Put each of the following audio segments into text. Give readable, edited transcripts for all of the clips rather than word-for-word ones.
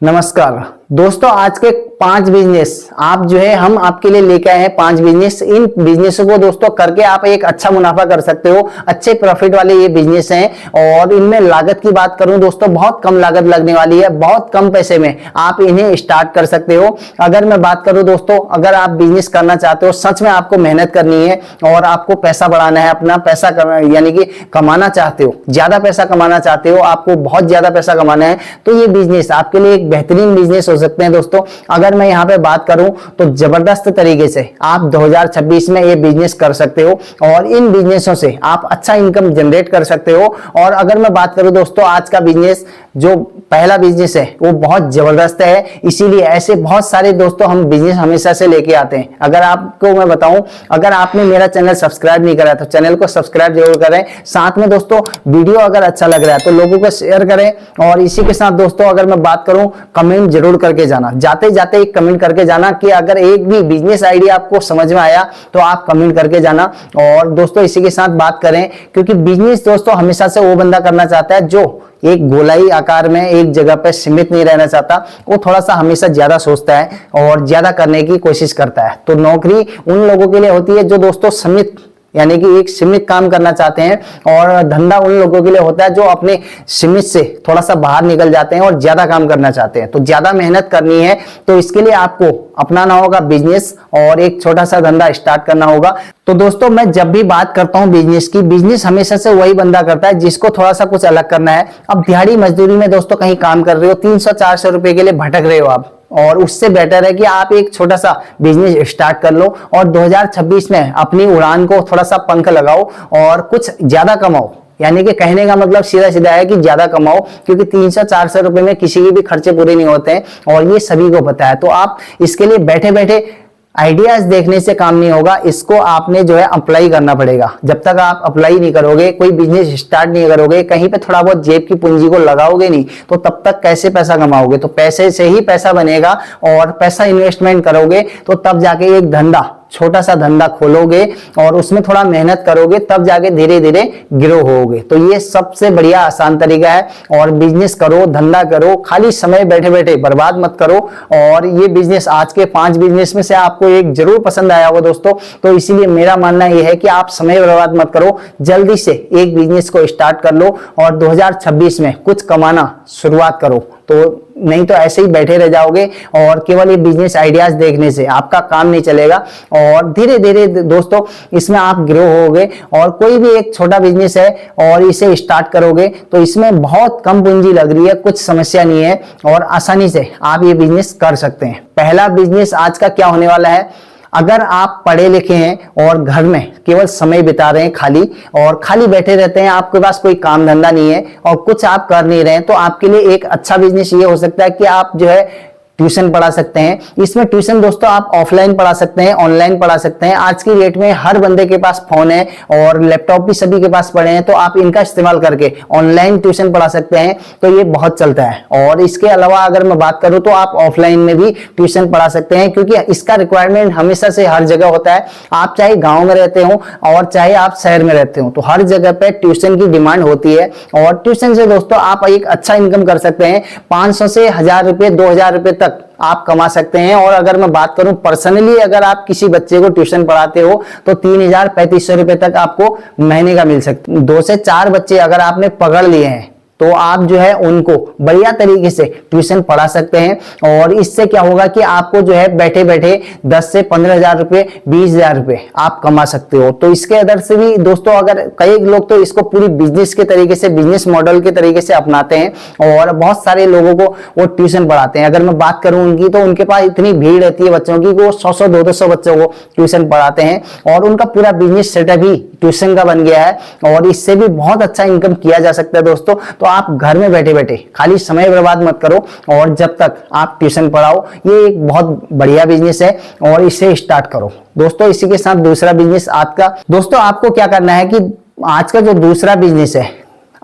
नमस्कार दोस्तों, आज के 5 बिजनेस आप जो है हम आपके लिए लेके आए हैं। 5 बिजनेस, इन बिजनेसों को दोस्तों करके आप एक अच्छा मुनाफा कर सकते हो। अच्छे प्रॉफिट वाले ये बिजनेस हैं और इनमें लागत की बात करूं दोस्तों, बहुत कम लागत लगने वाली है। बहुत कम पैसे में आप इन्हें स्टार्ट कर सकते हो। अगर मैं बात करूं दोस्तों, अगर आप बिजनेस करना चाहते हो, सच में आपको मेहनत करनी है और आपको पैसा बढ़ाना है, अपना पैसा यानी कि कमाना चाहते हो, ज्यादा पैसा कमाना चाहते हो, आपको बहुत ज्यादा पैसा कमाना है, तो ये बिजनेस आपके लिए एक बेहतरीन बिजनेस हो सकते हैं दोस्तों। अगर मैं यहाँ पे बात करूं तो जबरदस्त तरीके से आप 2026 में ये बिजनेस कर सकते हो और इन बिजनेसों से आप अच्छा इनकम जनरेट कर सकते हो। और अगर मैं बात करूं दोस्तों, आज का बिजनेस जो पहला बिजनेस है वो बहुत जबरदस्त है, इसीलिए ऐसे बहुत सारे दोस्तों हम बिजनेस हमेशा से लेके आते हैं। अगर आपको मैं बताऊं, अगर आपने मेरा चैनल सब्सक्राइब नहीं करा तो चैनल को सब्सक्राइब जरूर करें। साथ में दोस्तों वीडियो अगर अच्छा लग रहा है तो लोगों को शेयर करें। और इसी के साथ दोस्तों अगर मैं बात करूं, कमेंट जरूर करके जाना, जाते जाते एक कमेंट करके जाना कि अगर एक भी बिजनेस आइडिया आपको समझ में आया तो आप कमेंट करके जाना। और दोस्तों इसी के साथ बात करें, क्योंकि बिजनेस दोस्तों हमेशा से वो बंदा करना चाहता है जो एक गोलाई आकार में एक जगह पे सीमित नहीं रहना चाहता, वो थोड़ा सा हमेशा ज्यादा सोचता है और ज्यादा करने की कोशिश करता है। तो नौकरी उन लोगों के लिए होती है जो दोस्तों सीमित यानी कि एक सीमित काम करना चाहते हैं, और धंधा उन लोगों के लिए होता है जो अपने सीमित से थोड़ा सा बाहर निकल जाते हैं और ज्यादा काम करना चाहते हैं। तो ज्यादा मेहनत करनी है तो इसके लिए आपको अपनाना होगा बिजनेस और एक छोटा सा धंधा स्टार्ट करना होगा। तो दोस्तों मैं जब भी बात करता हूं बिजनेस की, बिजनेस हमेशा से वही बंदा करता है जिसको थोड़ा सा कुछ अलग करना है। अब दिहाड़ी मजदूरी में दोस्तों कहीं काम कर रहे हो, 300-400 रुपए के लिए भटक रहे हो आप, और उससे बेटर है कि आप एक छोटा सा बिजनेस स्टार्ट कर लो और 2026 में अपनी उड़ान को थोड़ा सा पंख लगाओ और कुछ ज्यादा कमाओ। यानी कि कहने का मतलब सीधा सीधा है कि ज्यादा कमाओ, क्योंकि 300-400 रुपए में किसी के भी खर्चे पूरे नहीं होते हैं और ये सभी को पता है। तो आप इसके लिए बैठे बैठे आइडियाज देखने से काम नहीं होगा, इसको आपने जो है अप्लाई करना पड़ेगा। जब तक आप अप्लाई नहीं करोगे, कोई बिजनेस स्टार्ट नहीं करोगे, कहीं पे थोड़ा बहुत जेब की पूंजी को लगाओगे नहीं, तो तब तक कैसे पैसा कमाओगे। तो पैसे से ही पैसा बनेगा और पैसा इन्वेस्टमेंट करोगे तो तब जाके एक धंधा, छोटा सा धंधा खोलोगे और उसमें थोड़ा मेहनत करोगे, तब जाके धीरे धीरे ग्रो होगे। तो ये सबसे बढ़िया आसान तरीका है। और बिजनेस करो, धंधा करो, खाली समय बैठे बैठे बर्बाद मत करो। और ये बिजनेस, आज के 5 बिजनेस में से आपको एक जरूर पसंद आया होगा दोस्तों। तो इसीलिए मेरा मानना यह है कि आप समय बर्बाद मत करो, जल्दी से एक बिजनेस को स्टार्ट कर लो और 2026 में कुछ कमाना शुरुआत करो। तो नहीं तो ऐसे ही बैठे रह जाओगे और केवल ये बिजनेस आइडियाज देखने से आपका काम नहीं चलेगा। और धीरे धीरे दोस्तों इसमें आप ग्रो होगे। और कोई भी एक छोटा बिजनेस है और इसे स्टार्ट करोगे तो इसमें बहुत कम पूंजी लग रही है, कुछ समस्या नहीं है और आसानी से आप ये बिजनेस कर सकते हैं। पहला बिजनेस आज का क्या होने वाला है, अगर आप पढ़े लिखे हैं और घर में केवल समय बिता रहे हैं खाली बैठे रहते हैं, आपके पास कोई काम धंधा नहीं है और कुछ आप कर नहीं रहे हैं, तो आपके लिए एक अच्छा बिजनेस ये हो सकता है कि आप जो है ट्यूशन पढ़ा सकते हैं। इसमें ट्यूशन दोस्तों आप ऑफलाइन पढ़ा सकते हैं, ऑनलाइन पढ़ा सकते हैं। आज की डेट में हर बंदे के पास फोन है और लैपटॉप भी सभी के पास पड़े हैं, तो आप इनका इस्तेमाल करके ऑनलाइन ट्यूशन पढ़ा सकते हैं। तो ये बहुत चलता है। और इसके अलावा अगर मैं बात करूं तो आप ऑफलाइन में भी ट्यूशन पढ़ा सकते हैं, क्योंकि इसका रिक्वायरमेंट हमेशा से हर जगह होता है। आप चाहे गाँव में रहते हो और चाहे आप शहर में रहते हो, तो हर जगह पे ट्यूशन की डिमांड होती है। और ट्यूशन से दोस्तों आप एक अच्छा इनकम कर सकते हैं। 500 से 1000 रुपए, 2000 रुपए तक आप कमा सकते हैं। और अगर मैं बात करूं पर्सनली, अगर आप किसी बच्चे को ट्यूशन पढ़ाते हो तो 3000-3500 रुपए तक आपको महीने का मिल सकते हैं। 2 से 4 बच्चे अगर आपने पकड़ लिए हैं तो आप जो है उनको बढ़िया तरीके से ट्यूशन पढ़ा सकते हैं। और इससे क्या होगा कि आपको जो है बैठे बैठे 10 से 15,000 रुपए, 20,000 रुपए आप कमा सकते हो। तो इसके अदर से भी दोस्तों, अगर कई लोग तो इसको पूरी बिजनेस के तरीके से, बिजनेस मॉडल के तरीके से अपनाते हैं और बहुत सारे लोगों को वो ट्यूशन पढ़ाते हैं। अगर मैं बात करूं उनकी, तो उनके पास इतनी भीड़ रहती है बच्चों की, वो 100-100, 200 बच्चों को ट्यूशन पढ़ाते हैं और उनका पूरा बिजनेस सेटअप ही ट्यूशन का बन गया है। और इससे भी बहुत अच्छा इनकम किया जा सकता है दोस्तों। तो आप घर में बैठे बैठे खाली समय बर्बाद मत करो और जब तक आप ट्यूशन पढ़ाओ, ये एक बहुत बढ़िया बिजनेस है और इसे स्टार्ट करो दोस्तों। इसी के साथ दूसरा बिजनेस आज का दोस्तों, आपको क्या करना है कि आज का जो दूसरा बिजनेस है,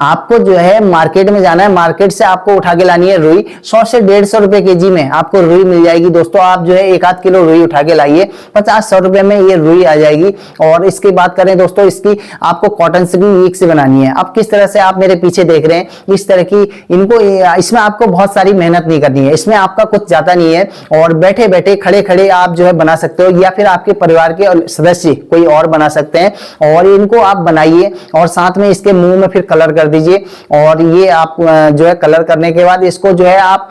आपको जो है मार्केट में जाना है, मार्केट से आपको उठा के लानी है रुई। 100 से 150 रुपए केजी में आपको रुई मिल जाएगी दोस्तों। आप जो है 1 आध किलो रुई उठा के लाइए, 50-100 रुपए में ये रुई आ जाएगी। और इसकी बात करें दोस्तों, इसकी आपको कॉटन से भी वीक से बनानी है। अब किस तरह से आप मेरे पीछे देख रहे हैं इस तरह की, इनको इसमें आपको बहुत सारी मेहनत नहीं करनी है, इसमें आपका कुछ जाता नहीं है और बैठे बैठे खड़े खड़े आप जो है बना सकते हो, या फिर आपके परिवार के सदस्य कोई और बना सकते हैं। और इनको आप बनाइए और साथ में इसके मुंह में फिर कलर कर दीजिए। और ये आप जो है कलर करने के बाद इसको जो है आप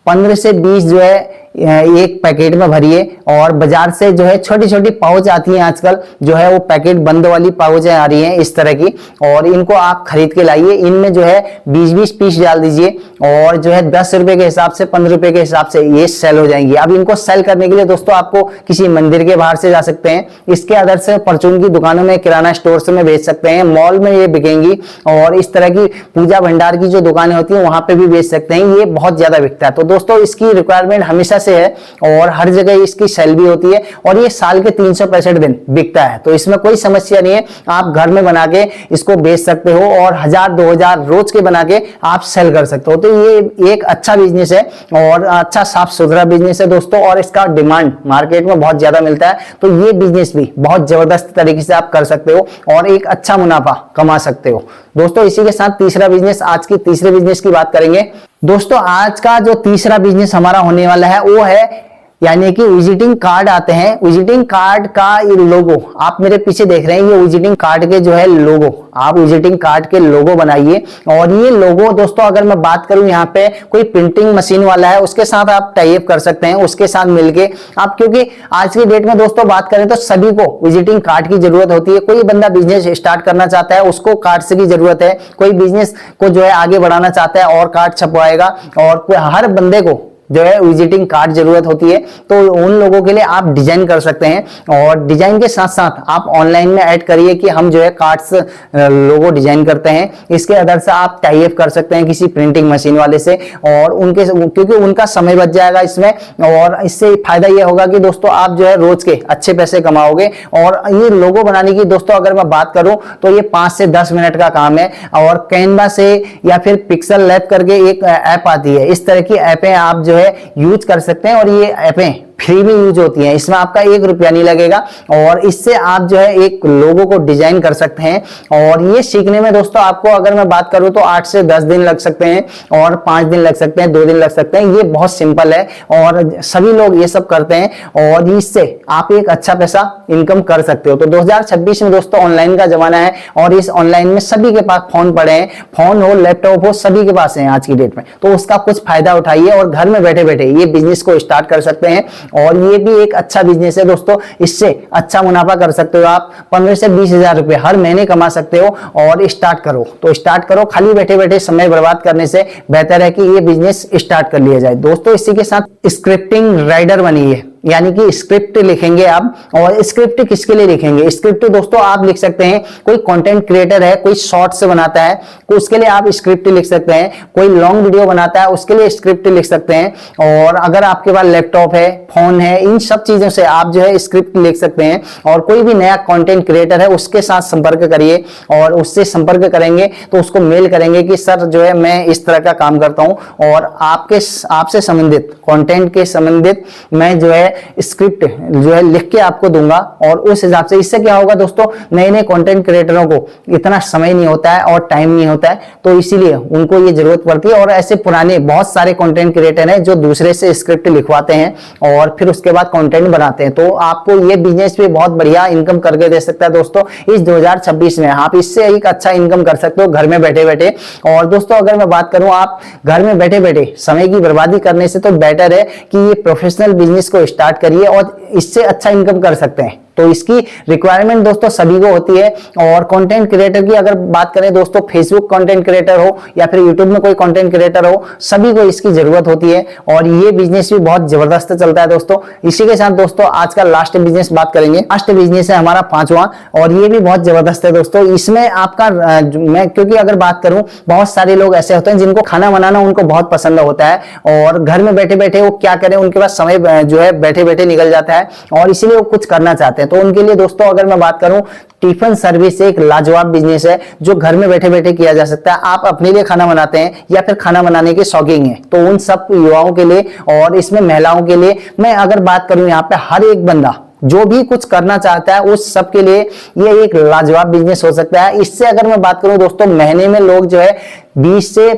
15 से 20 जो है एक पैकेट में भरिए। और बाजार से जो है छोटी छोटी पाउच आती हैं आजकल, जो है वो पैकेट बंद वाली पाउच आ रही हैं इस तरह की, और इनको आप खरीद के लाइए। इनमें जो है 20-20 पीस डाल दीजिए और जो है 10 रुपए के हिसाब से, 15 रुपए के हिसाब से ये सेल हो जाएंगी। अब इनको सेल करने के लिए दोस्तों आपको किसी मंदिर के बाहर से जा सकते हैं, इसके अदर से परचून की दुकानों में, किराना स्टोर से में बेच सकते हैं, मॉल में ये बिकेंगी, और इस तरह की पूजा भंडार की जो दुकानें होती हैं वहां पे भी बेच सकते हैं। ये बहुत ज्यादा बिकता है। तो दोस्तों इसकी रिक्वायरमेंट हमेशा से है और हर जगह इसकी सेल भी होती है, और ये साल के 365 दिन बिकता है। तो इसमें कोई समस्या नहीं है, आप घर में बना के इसको बेच सकते हो और 1000-2000 रोज के बना के आप सेल कर सकते हो। तो ये एक अच्छा बिजनेस है और अच्छा साफ सुथरा बिजनेस है दोस्तों, और इसका डिमांड मार्केट में बहुत ज्यादा मिलता है। तो ये बिजनेस भी बहुत जबरदस्त तरीके से आप कर सकते हो और एक अच्छा मुनाफा कमा सकते हो दोस्तों। इसी के साथ तीसरा बिजनेस, आज की तीसरे बिजनेस की बात करेंगे दोस्तों। आज का जो तीसरा बिजनेस हमारा होने वाला है वो है, यानी कि विजिटिंग कार्ड आते हैं। विजिटिंग कार्ड का ये लोगो आप मेरे पीछे देख रहे हैं, ये विजिटिंग कार्ड के जो है लोगो, आप विजिटिंग कार्ड के लोगो बनाइए। और ये लोगो दोस्तों अगर मैं बात करूं, यहाँ पे कोई प्रिंटिंग मशीन वाला है उसके साथ आप टाई अप कर सकते हैं, उसके साथ मिलके आप, क्योंकि आज की डेट में दोस्तों बात करें तो सभी को विजिटिंग कार्ड की जरूरत होती है। कोई बंदा बिजनेस स्टार्ट करना चाहता है उसको कार्ड से की जरूरत है, कोई बिजनेस को जो है आगे बढ़ाना चाहता है और कार्ड छपवाएगा, और हर बंदे को जो है विजिटिंग कार्ड जरूरत होती है। तो उन लोगों के लिए आप डिजाइन कर सकते हैं, और डिजाइन के साथ साथ आप ऑनलाइन में ऐड करिए कि हम जो है कार्ड्स लोगो डिजाइन करते हैं। इसके अदर से आप टाई अप कर सकते हैं किसी प्रिंटिंग मशीन वाले से, और उनके, क्योंकि उनका समय बच जाएगा इसमें, और इससे फायदा यह होगा कि दोस्तों आप जो है रोज के अच्छे पैसे कमाओगे। और ये लोगो बनाने की दोस्तों अगर मैं बात करूं तो ये 5 से 10 मिनट का काम है, और कैनवा से या फिर पिक्सल लैब करके एक ऐप आती है, इस तरह की ऐपें आप जो है यूज कर सकते हैं। और ये ऐपें फ्री में यूज होती हैं, इसमें आपका 1 रुपया नहीं लगेगा, और इससे आप जो है एक लोगो को डिजाइन कर सकते हैं। और ये सीखने में दोस्तों आपको अगर मैं बात करूं तो 8 से 10 दिन लग सकते हैं, और 5 दिन लग सकते हैं, 2 दिन लग सकते हैं। ये बहुत सिंपल है और सभी लोग ये सब करते हैं, और इससे आप एक अच्छा पैसा इनकम कर सकते हो। तो 2026 में दोस्तों ऑनलाइन का जमाना है, और इस ऑनलाइन में सभी के पास फोन पड़े हैं, फोन हो लैपटॉप हो सभी के पास है आज की डेट में। तो उसका कुछ फायदा उठाइए और घर में बैठे बैठे ये बिजनेस को स्टार्ट कर सकते हैं। और ये भी एक अच्छा बिजनेस है दोस्तों, इससे अच्छा मुनाफा कर सकते हो आप। 15 से 20 हजार रुपए हर महीने कमा सकते हो। और स्टार्ट करो तो स्टार्ट करो, खाली बैठे बैठे समय बर्बाद करने से बेहतर है कि ये बिजनेस स्टार्ट कर लिया जाए दोस्तों। इसी के साथ स्क्रिप्टिंग राइटर बनिए, यानी कि स्क्रिप्ट लिखेंगे आप। और स्क्रिप्ट किसके लिए लिखेंगे? स्क्रिप्ट दोस्तों आप लिख सकते हैं, कोई कंटेंट क्रिएटर है, कोई शॉर्ट्स बनाता है तो उसके लिए आप स्क्रिप्ट लिख सकते हैं, कोई लॉन्ग वीडियो बनाता है उसके लिए स्क्रिप्ट लिख सकते हैं। और अगर आपके पास लैपटॉप है, फोन है, इन सब चीजों से आप जो है स्क्रिप्ट लिख सकते हैं। और कोई भी नया कंटेंट क्रिएटर है उसके साथ संपर्क करिए, और उससे संपर्क करेंगे तो उसको मेल करेंगे कि सर जो है मैं इस तरह का काम करता हूं, और आपसे संबंधित कंटेंट के संबंधित मैं जो है स्क्रिप्ट जो है लिख के आपको दूंगा। और उस हिसाब से इससे क्या होगा दोस्तों, नए नए कंटेंट क्रिएटरों को इतना समय नहीं होता है और टाइम नहीं होता है, तो इसीलिए उनको ये जरूरत पड़ती है। और ऐसे पुराने बहुत सारे कंटेंट क्रिएटर हैं जो दूसरे से स्क्रिप्ट लिखवाते हैं और फिर उसके बाद कंटेंट बनाते हैं। तो आपको ये बिजनेस भी बहुत बढ़िया इनकम करके दे सकता है दोस्तों। इस 2026 में आप इससे एक अच्छा इनकम कर सकते हो घर में बैठे बैठे। और दोस्तों अगर मैं बात करूं, आप घर में बैठे बैठे समय की बर्बादी करने से तो बेटर है कि ये प्रोफेशनल बिजनेस को स्टार्ट करिए और इससे अच्छा इनकम कर सकते हैं। तो इसकी रिक्वायरमेंट दोस्तों सभी को होती है। और कंटेंट क्रिएटर की अगर बात करें दोस्तों, फेसबुक कंटेंट क्रिएटर हो या फिर यूट्यूब में कोई कंटेंट क्रिएटर हो, सभी को इसकी जरूरत होती है। और ये बिजनेस भी बहुत जबरदस्त चलता है दोस्तों। इसी के साथ दोस्तों आज का लास्ट बिजनेस बात करेंगे। लास्ट बिजनेस है हमारा 5वां, और ये भी बहुत जबरदस्त है दोस्तों। इसमें आपका मैं क्योंकि अगर बात करूं, बहुत सारे लोग ऐसे होते हैं जिनको खाना बनाना उनको बहुत पसंद होता है, और घर में बैठे बैठे वो क्या करें, उनके पास समय जो है बैठे बैठे निकल जाता है, और इसीलिए वो कुछ करना चाहते हैं। हैं। तो उनके लिए दोस्तों अगर मैं बात करूं, टिफिन सर्विस एक लाजवाब बिजनेस है जो घर में बैठे बैठे किया जा सकता है। आप अपने लिए खाना बनाते हैं या फिर खाना बनाने के शौकीन हैं, तो उन सब युवाओं के लिए और इसमें महिलाओं के लिए मैं अगर बात करूं, यहाँ पे हर एक बंदा जो भी कुछ करना चाहता है उस सब के लिए ये एक लाजवाब बिजनेस हो सकता है। इससे अगर मैं बात करूं दोस्तों, महीने में लोग जो है 20 से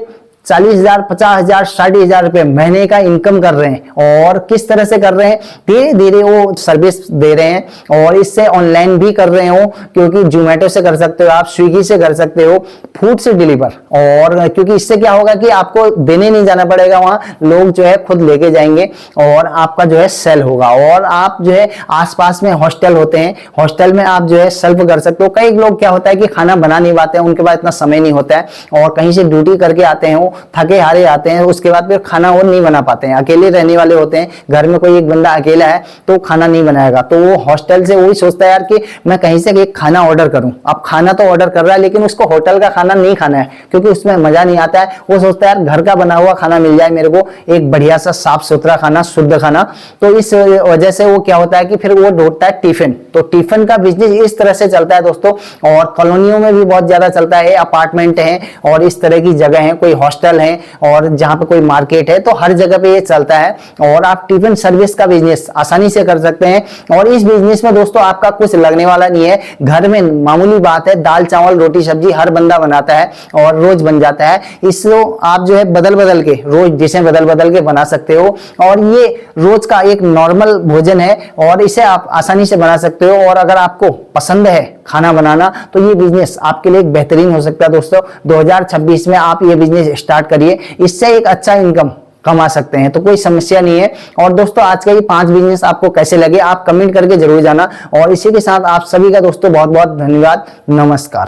40,000, 50,000, 60,000 रुपए महीने का इनकम कर रहे हैं। और किस तरह से कर रहे हैं, धीरे धीरे वो सर्विस दे रहे हैं और इससे ऑनलाइन भी कर रहे हो, क्योंकि जोमेटो से कर सकते हो, आप स्विगी से कर सकते हो, फूड से डिलीवर। और क्योंकि इससे क्या होगा कि आपको देने नहीं जाना पड़ेगा, वहां लोग जो है खुद लेके जाएंगे और आपका जो है सेल होगा। और आप जो है आसपास में हॉस्टल होते हैं, हॉस्टल में आप जो है सर्व कर सकते हो। कई लोग क्या होता है कि खाना बना नहीं पाते हैं, उनके पास इतना समय नहीं होता है और कहीं से ड्यूटी करके आते हैं, थके हारे आते हैं, उसके बाद फिर खाना और नहीं बना पाते हैं। अकेले रहने वाले होते हैं, घर में कोई एक बंदा अकेला है तो खाना नहीं बनाएगा, तो वो हॉस्टल से वही सोचता है यार कि मैं कहीं से एक खाना ऑर्डर करूं। अब खाना तो ऑर्डर कर रहा है लेकिन उसको होटल का खाना नहीं खाना है, क्योंकि उसमें मजा नहीं आता है। वो सोचता है यार घर का बना हुआ खाना मिल जाए मेरे को, एक बढ़िया सा साफ सुथरा खाना, शुद्ध खाना। तो इस वजह से वो क्या होता है कि फिर वो ढूंढता है टिफिन। तो टिफिन का बिजनेस इस तरह से चलता है दोस्तों, और कॉलोनियों में भी बहुत ज्यादा चलता है, अपार्टमेंट है और इस तरह की जगह है, कोई हॉस्टल है और जहां पे कोई मार्केट है, तो हर जगह पे ये चलता है। और आप टिफिन सर्विस का बिजनेस आसानी से कर सकते हैं। और इस बिजनेस में दोस्तों आपका कुछ लगने वाला नहीं है, घर में मामूली बात है, दाल चावल रोटी सब्जी हर बंदा बनाता है और रोज बन जाता है। इसको आप जो है बदल बदल के रोज डिशें बदल बदल के बना सकते हो, और ये रोज का एक नॉर्मल भोजन है और इसे आप आसानी से बना सकते हो। और अगर आपको पसंद है खाना बनाना तो ये बिजनेस आपके लिए एक बेहतरीन हो सकता है दोस्तों। 2026 में आप ये बिजनेस स्टार्ट करिए, इससे एक अच्छा इनकम कमा सकते हैं, तो कोई समस्या नहीं है। और दोस्तों आज का ये 5 बिजनेस आपको कैसे लगे आप कमेंट करके जरूर जाना। और इसी के साथ आप सभी का दोस्तों बहुत बहुत धन्यवाद, नमस्कार।